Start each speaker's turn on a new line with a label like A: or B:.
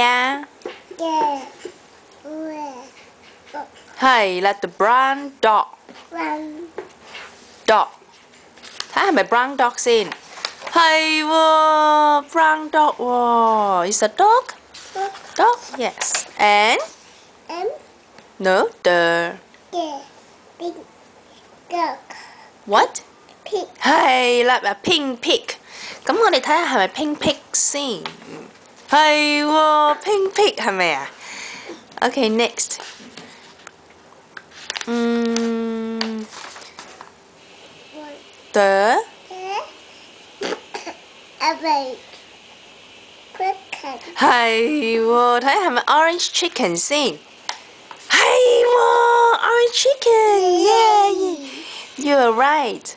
A: 啊？係啦 ，the brown dog。dog， 睇下係咪 brown dog 先？係喎 ，brown dog 喎 ，is a dog？dog yes and no the
B: pink dog
A: what？
B: pig
A: 係啦，pink pig。咁我哋睇下係咪 pink pig 先？係喎 ，pink pig 係咪啊？Okay next。The係喎，睇下係咪 orange chicken 先？係喎 ，orange chicken，yeah，you are right。